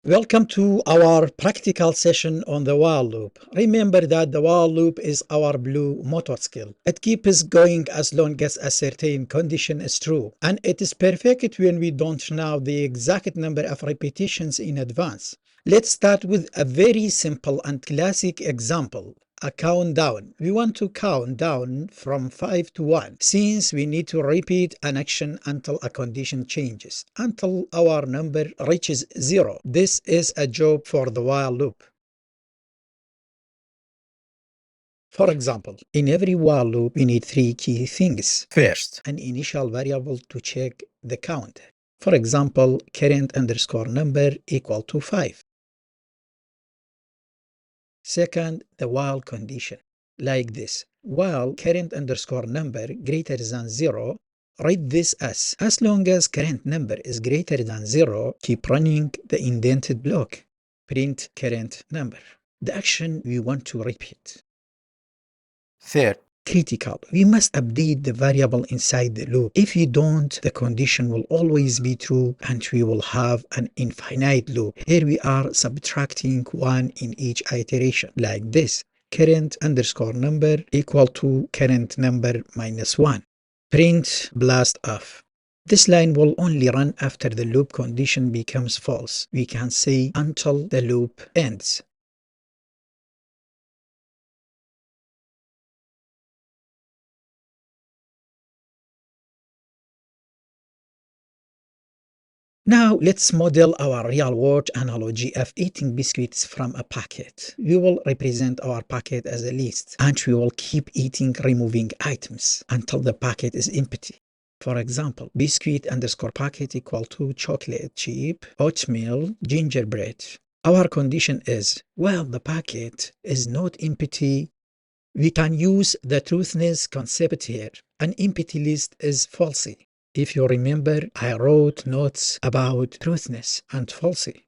Welcome to our practical session on the while loop. Remember that the while loop is our blue motor skill. It keeps going as long as a certain condition is true, and it is perfect when we don't know the exact number of repetitions in advance. Let's start with a very simple and classic example. A countdown. We want to count down from 5 to 1, since we need to repeat an action until a condition changes, until our number reaches 0. This is a job for the while loop. For example, in every while loop, we need three key things. First, an initial variable to check the count. For example, current underscore number equal to 5. Second, the while condition, like this. While current underscore number greater than 0, read this as long as current number is greater than 0, keep running the indented block. Print current number, the action we want to repeat. Third, critical. We must update the variable inside the loop. If you don't, the condition will always be true and we will have an infinite loop. Here we are subtracting 1 in each iteration, like this. Current underscore number equal to current number minus 1. Print blast off. This line will only run after the loop condition becomes false. We can say until the loop ends. Now let's model our real-world analogy of eating biscuits from a packet. We will represent our packet as a list, and we will keep eating, removing items until the packet is empty. For example, biscuit underscore packet equal to chocolate chip, oatmeal, gingerbread. Our condition is, well, the packet is not empty. We can use the truthness concept here. An empty list is falsy. If you remember, I wrote notes about truthness and falsy.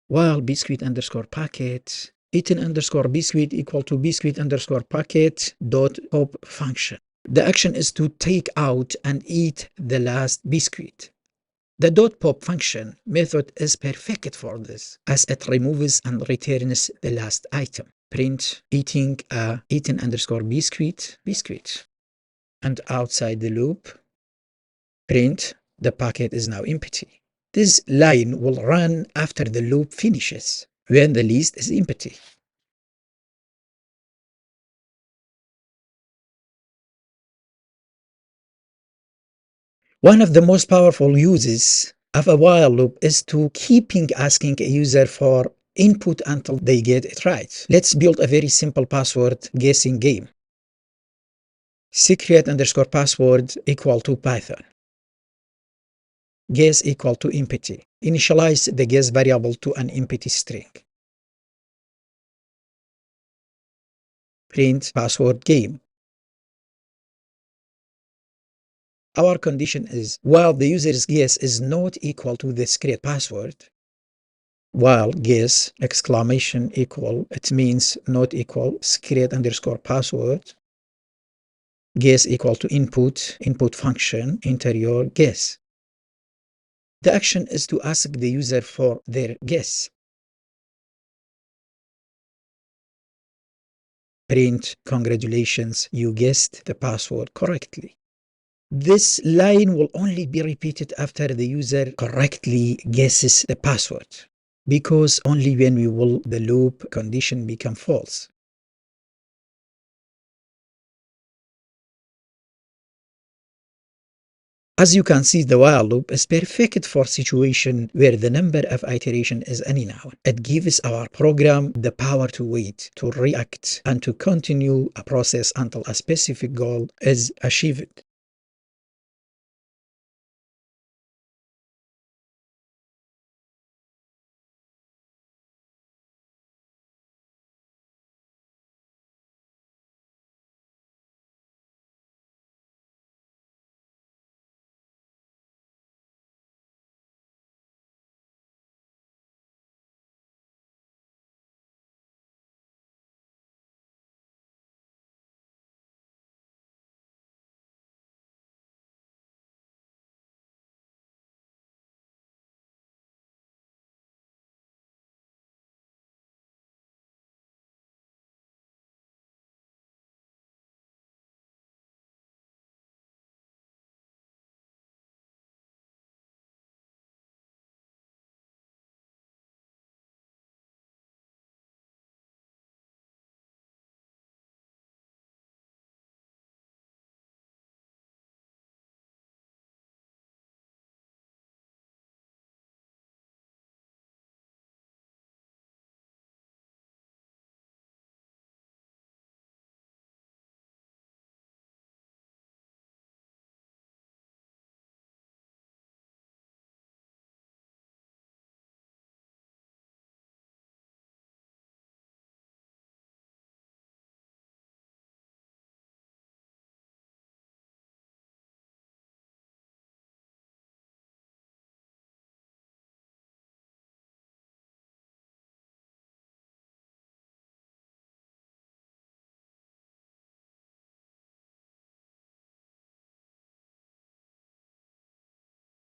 While biscuit underscore packet, eaten underscore biscuit equal to biscuit underscore packet dot pop function. The action is to take out and eat the last biscuit. The dot pop function method is perfect for this, as it removes and returns the last item. Print eating a eaten underscore biscuit. And outside the loop, print the packet is now empty. This line will run after the loop finishes, when the list is empty. One of the most powerful uses of a while loop is to keeping asking a user for input until they get it right. Let's build a very simple password guessing game. Secret underscore password equal to Python. Guess equal to empty. Initialize the guess variable to an empty string. Print password game. Our condition is, while the user's guess is not equal to the secret password, while guess exclamation equal, it means not equal secret underscore password, guess equal to input function, enter your guess. The action is to ask the user for their guess. Print, congratulations, you guessed the password correctly. This line will only be repeated after the user correctly guesses the password, because only when we will the loop condition become false. As you can see, the while loop is perfect for situation where the number of iteration is unknown. It gives our program the power to wait, to react, and to continue a process until a specific goal is achieved.